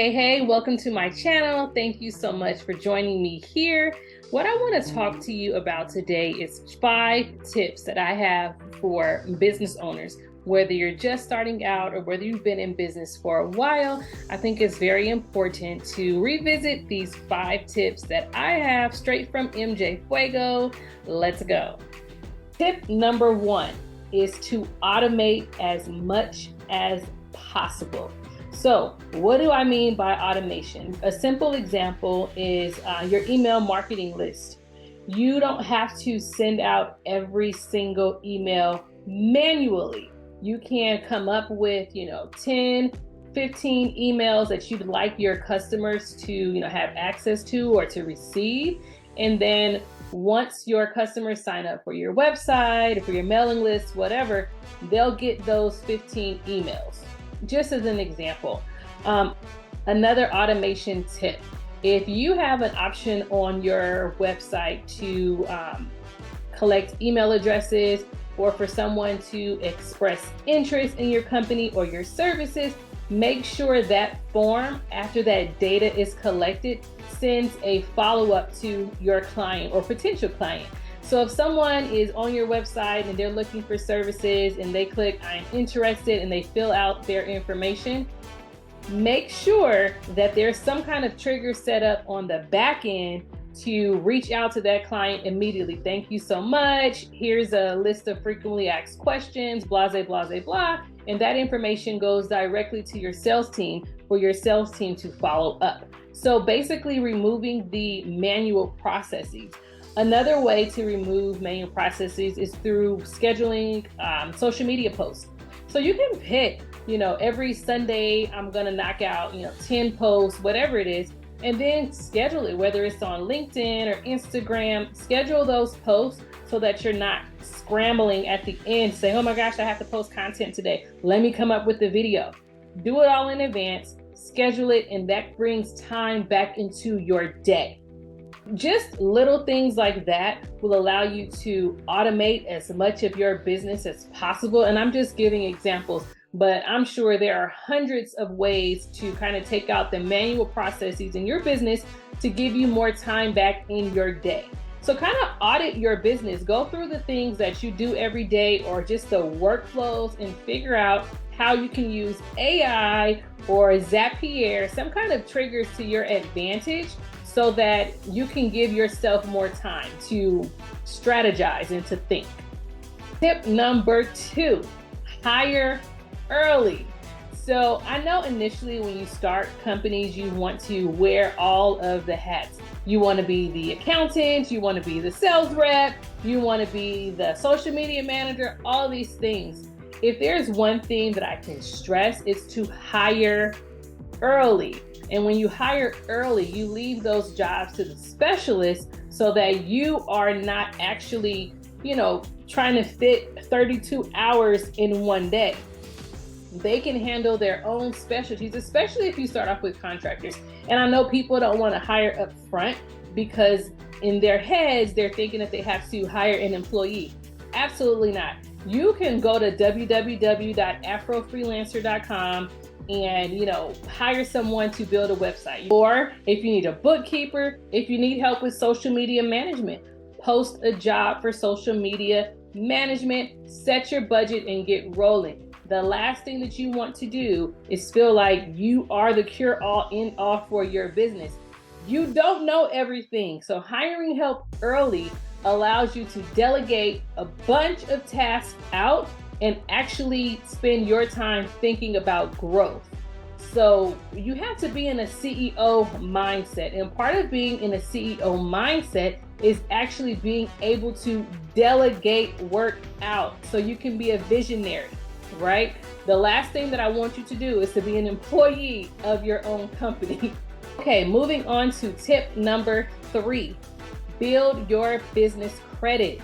Hey, welcome to my channel. Thank you so much for joining me here. What I want to talk to you about today is 5 tips that I have for business owners. Whether you're just starting out or whether you've been in business for a while, I think it's very important to revisit these 5 tips that I have straight from MJ Fuego. Let's go. Tip number 1 is to automate as much as possible. So what do I mean by automation? A simple example is your email marketing list. You don't have to send out every single email manually. You can come up with, 10, 15 emails that you'd like your customers to, have access to or to receive. And then once your customers sign up for your website or for your mailing list, whatever, they'll get those 15 emails. Just as an example, another automation tip, if you have an option on your website to collect email addresses or for someone to express interest in your company or your services, make sure that form, after that data is collected, sends a follow-up to your client or potential client. So if someone is on your website and they're looking for services and they click I'm interested and they fill out their information, make sure that there's some kind of trigger set up on the back end to reach out to that client immediately. Thank you so much. Here's a list of frequently asked questions, blah, blah, blah, blah. And that information goes directly to your sales team for your sales team to follow up. So basically removing the manual processes. Another way to remove manual processes is through scheduling social media posts. So you can pick, every Sunday I'm going to knock out, 10 posts, whatever it is, and then schedule it, whether it's on LinkedIn or Instagram. Schedule those posts so that you're not scrambling at the end saying, oh my gosh, I have to post content today. Let me come up with the video. Do it all in advance, schedule it, and that brings time back into your day. Just little things like that will allow you to automate as much of your business as possible. And I'm just giving examples, but I'm sure there are hundreds of ways to kind of take out the manual processes in your business to give you more time back in your day. So kind of audit your business, go through the things that you do every day or just the workflows and figure out how you can use AI or Zapier, some kind of triggers to your advantage, so that you can give yourself more time to strategize and to think. Tip number 2, hire early. So I know initially when you start companies, you want to wear all of the hats. You want to be the accountant, you want to be the sales rep, you want to be the social media manager, all these things. If there's one thing that I can stress, it's to hire early. And when you hire early, you leave those jobs to the specialists so that you are not actually, trying to fit 32 hours in one day. They can handle their own specialties, especially if you start off with contractors. And I know people don't want to hire up front because in their heads, they're thinking that they have to hire an employee. Absolutely not. You can go to www.afrofreelancer.com and hire someone to build a website. Or if you need a bookkeeper, if you need help with social media management, post a job for social media management, set your budget and get rolling. The last thing that you want to do is feel like you are the cure-all in all for your business. You don't know everything. So hiring help early allows you to delegate a bunch of tasks out and actually spend your time thinking about growth. So you have to be in a CEO mindset. And part of being in a CEO mindset is actually being able to delegate work out so you can be a visionary, right? The last thing that I want you to do is to be an employee of your own company. Okay, moving on to tip number 3, build your business credit.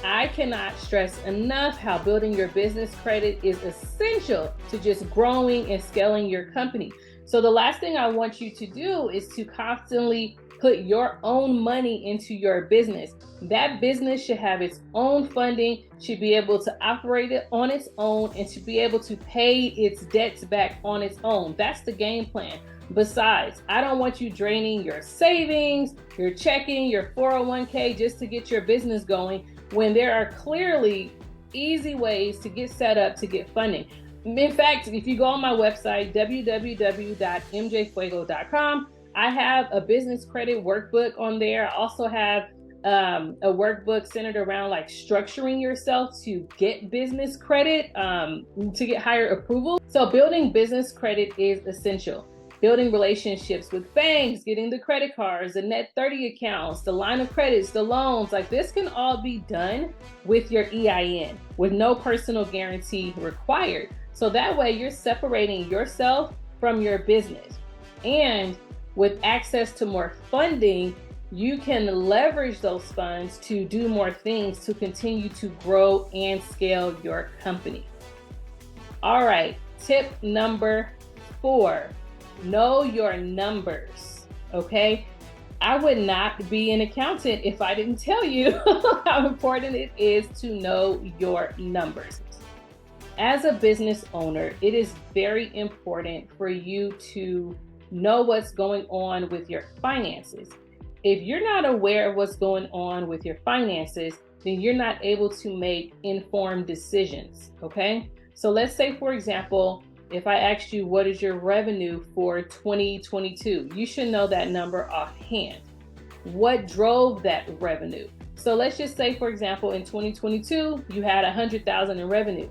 I cannot stress enough how building your business credit is essential to just growing and scaling your company. So the last thing I want you to do is to constantly put your own money into your business. That business should have its own funding, should be able to operate it on its own, and should be able to pay its debts back on its own. That's the game plan. Besides, I don't want you draining your savings, your checking, your 401k just to get your business going when there are clearly easy ways to get set up to get funding. In fact, if you go on my website, www.mjfuego.com, I have a business credit workbook on there. I also have a workbook centered around like structuring yourself to get business credit, to get higher approval. So building business credit is essential. Building relationships with banks, getting the credit cards, the net 30 accounts, the line of credits, the loans, like this can all be done with your EIN with no personal guarantee required. So that way you're separating yourself from your business. And with access to more funding, you can leverage those funds to do more things to continue to grow and scale your company. All right, tip number 4. Know your numbers, okay? I would not be an accountant if I didn't tell you how important it is to know your numbers. As a business owner, it is very important for you to know what's going on with your finances. If you're not aware of what's going on with your finances, then you're not able to make informed decisions, okay? So let's say, for example, if I asked you, what is your revenue for 2022? You should know that number offhand. What drove that revenue? So let's just say, for example, in 2022, you had $100,000 in revenue,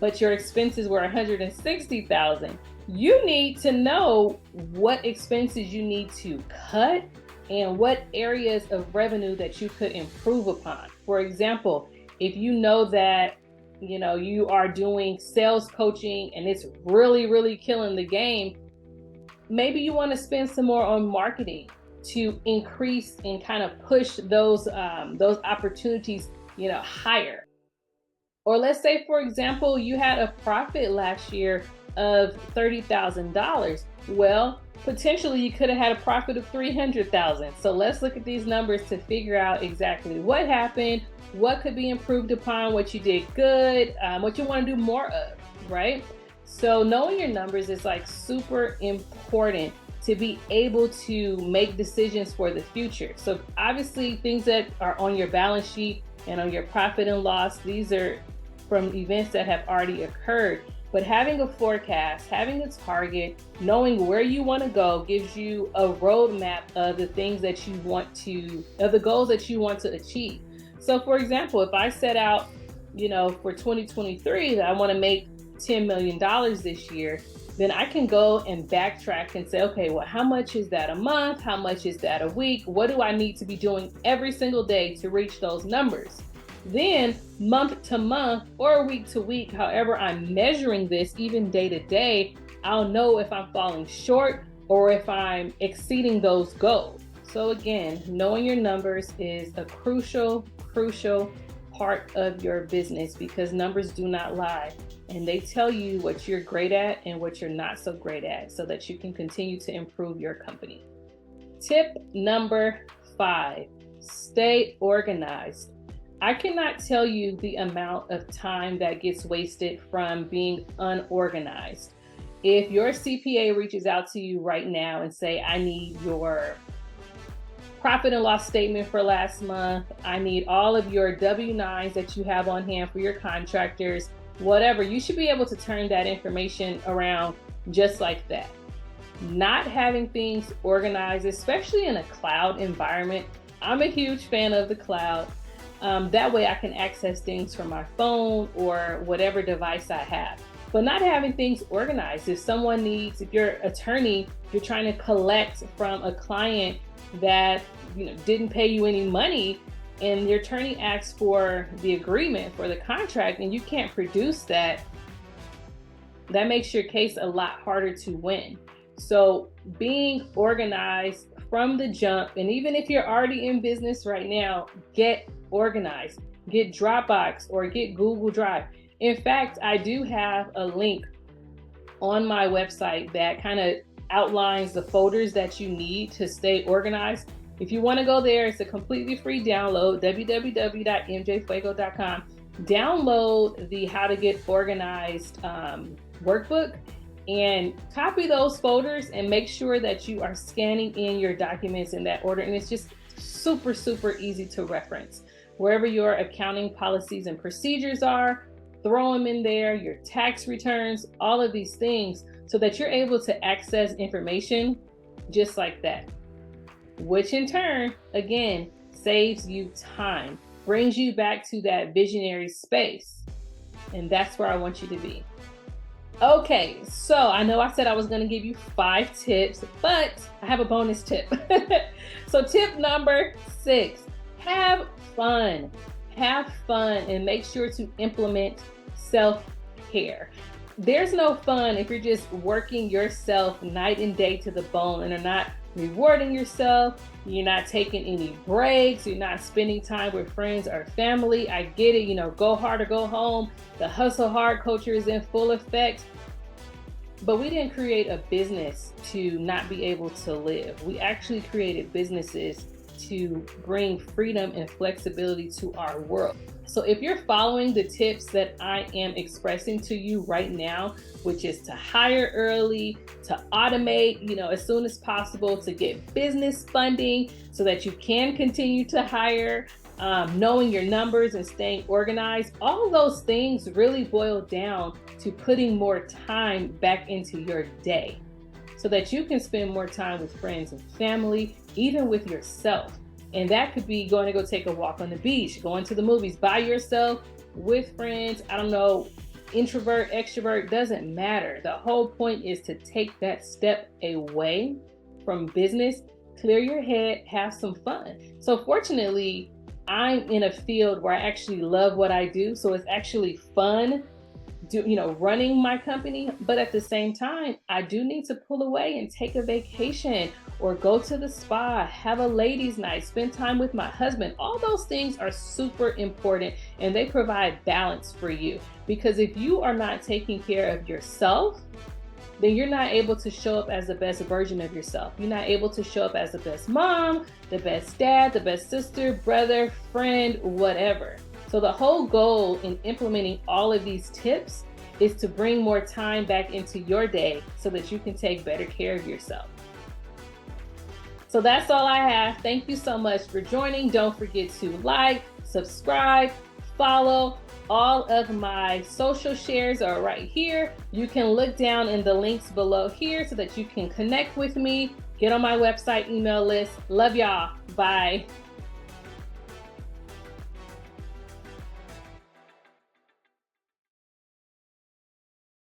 but your expenses were $160,000. You need to know what expenses you need to cut and what areas of revenue that you could improve upon. For example, if you know that you are doing sales coaching and it's really killing the game, maybe you want to spend some more on marketing to increase and kind of push those opportunities higher. Or let's say, for example, you had a profit last year of $30,000. Well, potentially you could have had a profit of $300,000. So let's look at these numbers to figure out exactly what happened, what could be improved upon, what you did good, what you want to do more of, right? So knowing your numbers is like super important to be able to make decisions for the future. So obviously things that are on your balance sheet and on your profit and loss, these are from events that have already occurred. But having a forecast, having a target, knowing where you want to go gives you a roadmap of the things that you want to, of the goals that you want to achieve. So for example, if I set out, for 2023 that I want to make $10 million this year, then I can go and backtrack and say, okay, well, how much is that a month? How much is that a week? What do I need to be doing every single day to reach those numbers? Then month to month or week to week, however I'm measuring this, even day to day, I'll know if I'm falling short or if I'm exceeding those goals. So again, knowing your numbers is a crucial part of your business because numbers do not lie. And they tell you what you're great at and what you're not so great at so that you can continue to improve your company. Tip number 5, stay organized. I cannot tell you the amount of time that gets wasted from being unorganized. If your CPA reaches out to you right now and say, I need your profit and loss statement for last month, I need all of your W-9s that you have on hand for your contractors, whatever, you should be able to turn that information around just like that. Not having things organized, especially in a cloud environment. I'm a huge fan of the cloud. That way I can access things from my phone or whatever device I have. But not having things organized. If someone needs, if you're an attorney, you're trying to collect from a client that didn't pay you any money, and your attorney asks for the agreement for the contract and you can't produce that, that makes your case a lot harder to win. So being organized from the jump, and even if you're already in business right now, get organized. Get Dropbox or get Google Drive. In fact, I do have a link on my website that kind of outlines the folders that you need to stay organized. If you want to go there, it's a completely free download, www.mjfuego.com. Download the How to Get Organized workbook and copy those folders and make sure that you are scanning in your documents in that order. And it's just super, super easy to reference. Wherever your accounting policies and procedures are, throw them in there, your tax returns, all of these things, so that you're able to access information just like that, which in turn, again, saves you time, brings you back to that visionary space. And that's where I want you to be. Okay, so I know I said I was going to give you 5 tips, but I have a bonus tip. So tip number 6, have fun. Have fun and make sure to implement self-care. There's no fun if you're just working yourself night and day to the bone and are not rewarding yourself. You're not taking any breaks. You're not spending time with friends or family. I get it, go hard or go home. The hustle hard culture is in full effect. But we didn't create a business to not be able to live. We actually created businesses to bring freedom and flexibility to our world. So if you're following the tips that I am expressing to you right now, which is to hire early, to automate, as soon as possible, to get business funding so that you can continue to hire, knowing your numbers and staying organized, all of those things really boil down to putting more time back into your day so that you can spend more time with friends and family, even with yourself. And that could be going to go take a walk on the beach, going to the movies by yourself, with friends, I don't know, introvert, extrovert, doesn't matter. The whole point is to take that step away from business, clear your head, have some fun. So fortunately, I'm in a field where I actually love what I do. So it's actually fun, running my company. But at the same time, I do need to pull away and take a vacation or go to the spa, have a ladies' night, spend time with my husband. All those things are super important and they provide balance for you. Because if you are not taking care of yourself, then you're not able to show up as the best version of yourself. You're not able to show up as the best mom, the best dad, the best sister, brother, friend, whatever. So the whole goal in implementing all of these tips is to bring more time back into your day so that you can take better care of yourself. So that's all I have. Thank you so much for joining. Don't forget to like, subscribe, follow. All of my social shares are right here. You can look down in the links below here so that you can connect with me, get on my website email list. Love y'all. Bye.